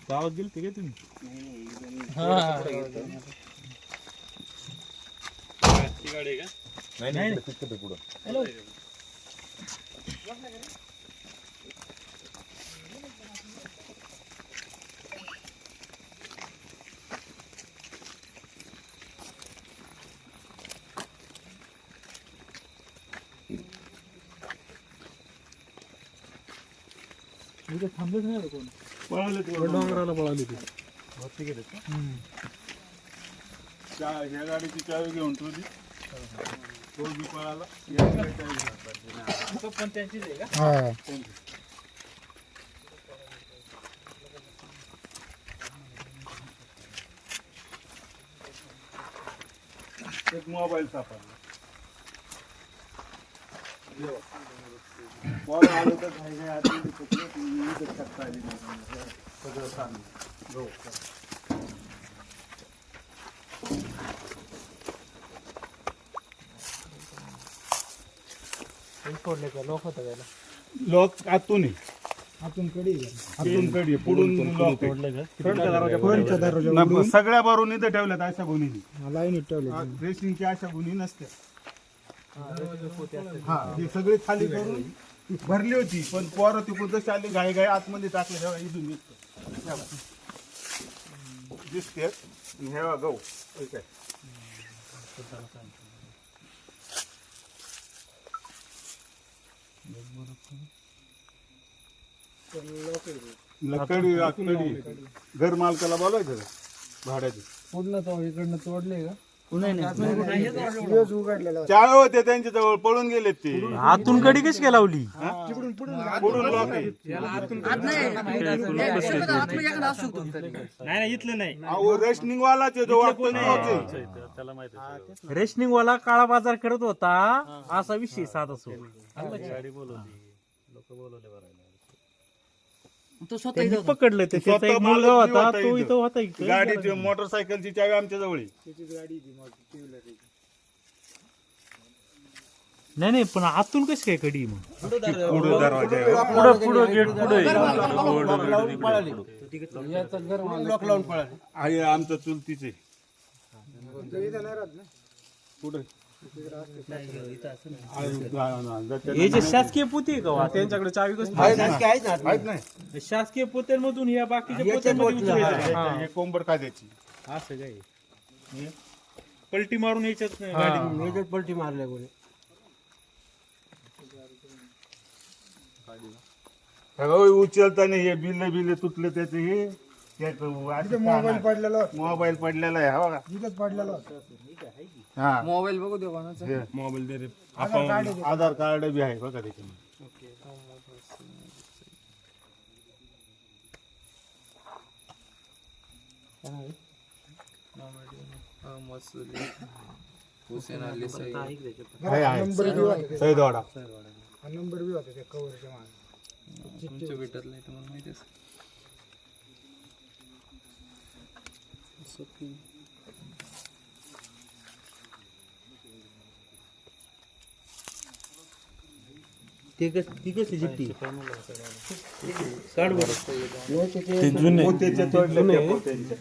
गावात गेल ते तुम्ही? गाडी का? नाही पुढं. थांबलेच नाही कोण, पळाले डोंगराला पळाली ते. भरती गेले ह्या गाडीची चावी घेऊन तो बी पळाला. पण त्यांचीच आहे का? एक मोबाईल सापडला. आलं तर सगळं सांग. फोडले का लोक होता त्याला? लॉक आतून आहे. आतून कडी आतून कडी पुढून लॉक आहे. सगळ्या बरोबर इथं ठेवल्यात अशा गुन्हे लाईनीत ठेवले. रेसिंगची अशा गुन्हे नसते. हा हे सगळे खाली करून भरली होती, पण पोरं तिकडून जशी आली घाई घाई आतमध्ये टाकले. हेवा इथून दिसते हेवा गहू काय लकडी घर मालकाला बोलायचं का भाड्याचे? पूर्ण तो इकडनं तोडले का? चाळ होते त्यांच्या जवळ, पळून गेलेत ते. आतून कडी कशी काय लावली? पुढून लॉक आहे. नाही इथलं नाही. अहो रेशनिंग वालाचे जो वाटतो त्याला माहिती. रेशनिंग वाला काळा बाजार करत होता असा विषय साधा सोड. गाडी बोलवली, लोक बोलवले भरायला. त्यांनी पकडलं ते. त्याचा एक मुलगा होता तो इथं होता. गाडीची मोटरसायकलची चावी आमच्या जवळ आहे. नाही नाही, पण आतून कशी काय कडी मग? पुढे दरवाजा आहे. पुढं गेट पुढे आहे आमचं चुलतीचे पुढे. हे जे शासकीय पोते का त्यांच्याकडे चावी कसं? शासकीय पोत्यांमधून या बाकीच्या पोत्यांमध्ये हे कोंबड काद्याची असं काय पलटी मारून याच्यात गाडी पलटी मारल्या कोणी. उचलताना हे बिल तुटले त्याचे. हे मोबाईल पडलेला आहे. हा बघा पडलेला हा मोबाईल बघू दे कोणाचा. मोबाईल दे रे. आधार कार्ड बी आहे बघा त्याच्यामध्ये. सईदवाडा नंबर बी होता त्या कव्हरच्या मागे. तुमच्या भेटत नाही तुम्हाला माहिती आहे. ती कसली चिठ्ठी? काढ बरं. मोत्याचे तोडले ते पोत्यांचे.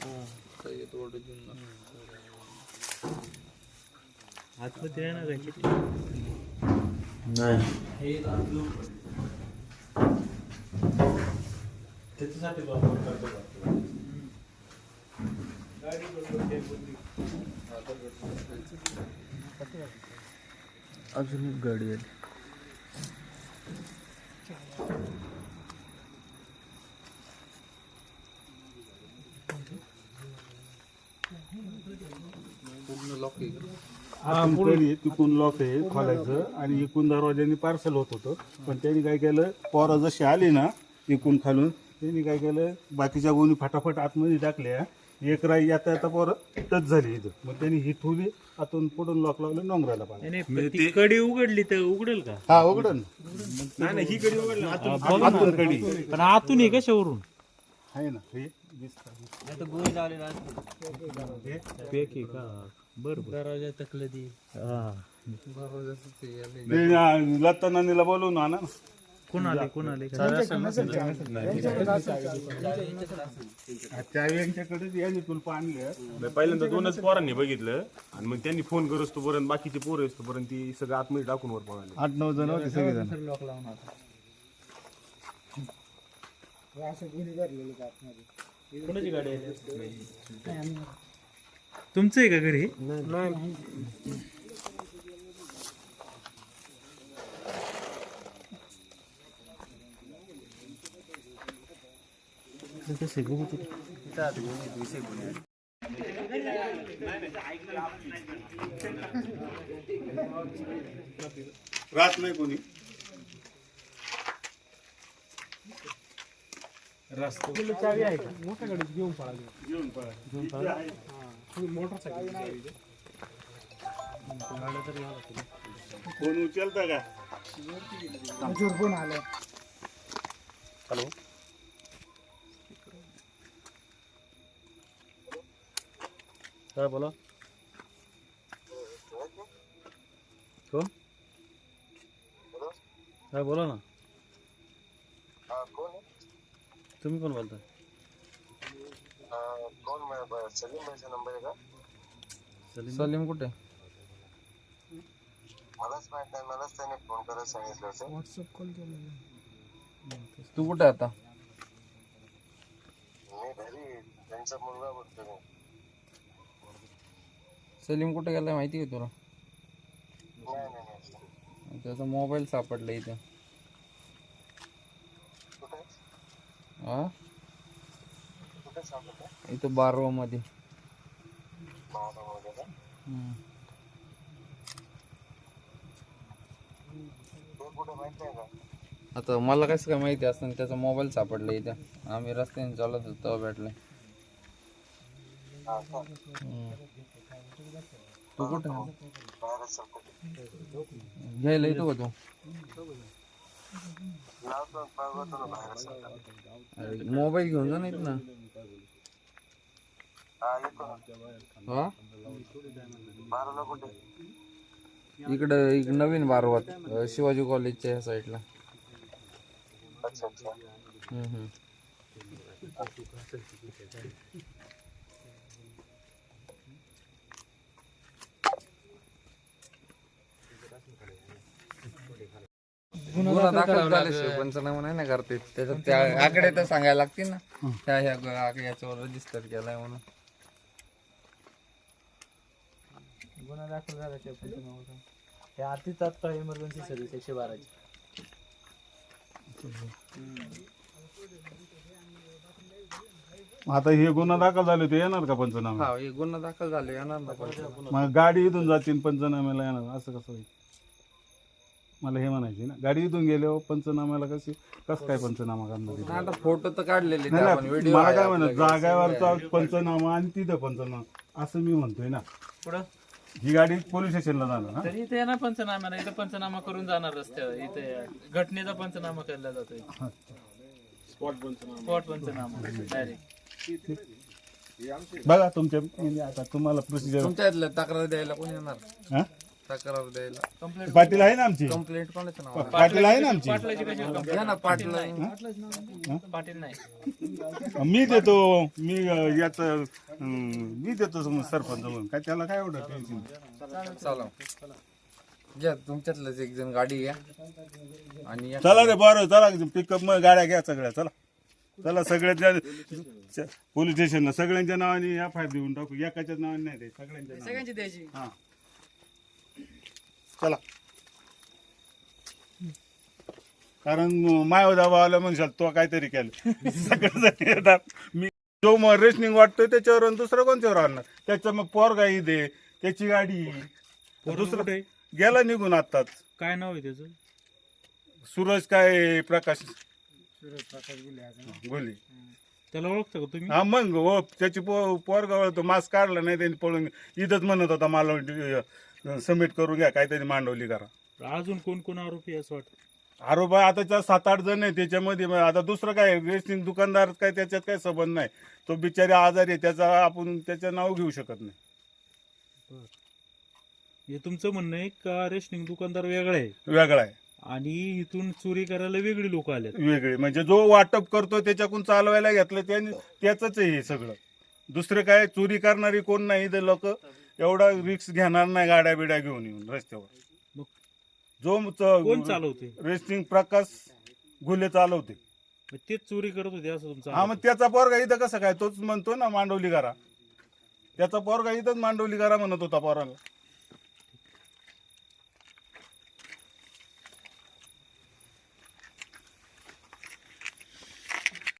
आतमध्ये आहे ना काय चिठ्ठी? त्याच्यासाठी अजून एक गाडी आली. तिकून लॉक आहे खोलायचं आणि इकून दरवाजाने पार्सल होत होतं. पण त्यांनी काय केलं, पोरं जशी आली ना इकून खालून, त्यांनी काय केलं बाकीच्या गोणी फटाफट आतमध्ये टाकल्या. एक राई येता येता पोरं टच झाली इथं. मग त्यांनी ही ठेवली आतून पुढून लॉक लावलं. नोंगराला पाहिजे ती कडी उघडली तर उघडेल का? हा उघडन. नाही ही कडी उघडली आतून कडी. पण आतून आहे कशावरून आहे ना हे दिसतं. पेकी का बरं दरवाजा तकलं दी लत्तानानीला बोलवून आणा ना. कोण आले चावी यांच्याकडेच यांनी तुला आणले. पहिल्यांदा 2च पोरांनी बघितलं आणि मग त्यांनी फोन करत पर्यंत बाकीचे पोरं पर्यंत ती सगळं आतमध्ये टाकून वर पळाले. 8-9 जण होते सगळेजण. लॉक लावून आता असं गुन्हे भरलेले का आतमध्ये. कोणाची गाडी आहे? तुमचं आहे का घरी? राहत नाही कोणी. चावी आहे का मोठ्या गाडीत घेऊन पळा घेऊन पळा. मोटरसायकल फोन उचलता का? पण आलं. हॅलो काय बोला कोण काय बोला ना तुम्ही कोण बोलता? सलीम कुठे? व्हॉट्सअप कॉल केलेला. तू कुठे आता? सलीम कुठे गेलाय माहिती का तुला? त्याचा मोबाईल सापडला इथे. हा इथं 12 मध्ये. आता मला कसं काय माहिती असतं, त्याचा मोबाईल सापडला इथे. आम्ही रस्त्याने चालत होतो तेव्हा भेटलाय. तू कुठे घ्यायला येतो का तू? मोबाईल घेऊन जा नाहीत ना. हा इकडं नवीन बारवात शिवाजी कॉलेजच्या ह्या साईडला. गुन्हा दाखल झाल्याशिवाय पंचनामा नाही ना करते. त्याच्यात त्या आकडे तर सांगायला लागतील ना. ह्या याच्यावर रजिस्टर केलाय म्हणून. गुन्हा दाखल झाल्याशिवाय पंचनामा होता. हे अति तात्काळ इमर्जन्सी सर्व्हिस 112 ची. आता हे गुन्हा दाखल झाले ते येणार का पंचनामा? हा हे गुन्हा दाखल झाले येणार ना पंचनामा. मग गाडी इथून जातील पंचनाम्याला येणार असं कसं होईल? मला हे म्हणायचे ना, गाडी इथून गेल्यावर पंचनाम्याला कसं काय पंचनामा करणार? नाही, आता फोटो तर काढलेले ते नाही आपण, ना, व्हिडिओ मला काय म्हणत जागेवरचा पंचनामा आणि तिथं पंचनामा असं मी म्हणतोय ना. पुढं ही गाडी पोलीस स्टेशनला जाणार ना. तरी इथे येणार पंचनामा. इथे पंचनामा करून जाणार रस्त्यावर. इथे घटनेचा पंचनामा केला जातोय. स्पॉट पंचनामा डायरेक्ट. बघा तुमच्या म्हणजे आता तुम्हाला प्रोसिजर. तुमच्या इथलं तक्रार द्यायला कोण येणार? हा? तक्रार द्यायला पाटील आहे ना आमची. कंप्लेंट कोणाचं नाव? पाटील आहे ना आमची. पाटलाची कशी कंप्लेंट? घ्या ना पाटील. पाटील नाही. मी देतो. मी याच मी देतो सरपंच म्हणून. काय त्याला काय एवढं टेन्शन? चला घ्या तुमच्यातलंच एक जण गाडी घ्या आणि या. चला रे बरं चला पिकअप मग गाड्या घ्या सगळ्या. चला चला सगळ्या पोलीस स्टेशनला सगळ्यांच्या नावाने FIR देऊन टाकू. एकाच्याच नावाने नाही द्यायची, सगळ्यांच्या नावाने द्यायची. हा चला. कारण माय दाबा आलं म्हणशाल तो काहीतरी केलं. सगळेजण येतात. मी जो मग रेशनिंग वाटतोय त्याच्यावर आणि दुसरं कोणत्यावर आणणार? त्याच्या मग पोरगाई दे, त्याची गाडी. दुसरं गेला निघून आताच. काय नाव आहे त्याचं? सूरज काय प्रकाश गोले. त्याला ओळखता का तुम्ही? हा मग हो त्याची पोरगा ओळखतो. मास्क काढला नाही त्यांनी पळून इथंच म्हणत होता मला सबमिट करून घ्या काहीतरी मांडवली करा. अजून कोण कोण आरोपी असं वाटतं? आरोप आहे आता 7-8 जण आहे त्याच्यामध्ये. मग आता दुसरं काय रेशनिंग दुकानदार काय त्याच्यात काय संबंध नाही. तो बिचारी आजारी आहे, त्याचा आपण त्याचं नाव घेऊ शकत नाही. हे तुमचं म्हणणं आहे का रेशनिंग दुकानदार वेगळा आहे वेगळा आहे, आणि इथून चोरी करायला वेगळी लोक आले. वेगळे म्हणजे जो वाटप करतो त्याच्याकडून चालवायला घेतलं त्याच आहे हे सगळं. दुसरे काय चोरी करणारी कोण नाही. ते लोक एवढा रिक्स घेणार नाही गाड्या बिड्या घेऊन येऊन रस्त्यावर. मग जो कोण चालवते? रेसलिंग प्रकाश घुले चालवते. मग तेच चोरी करत होते असं तुमचं हा, मग त्याचा पोरगा इथं कसं काय? तोच म्हणतो ना मांडवली करा. त्याचा पोरगा इथंच मांडवली करा म्हणत होता पोराला.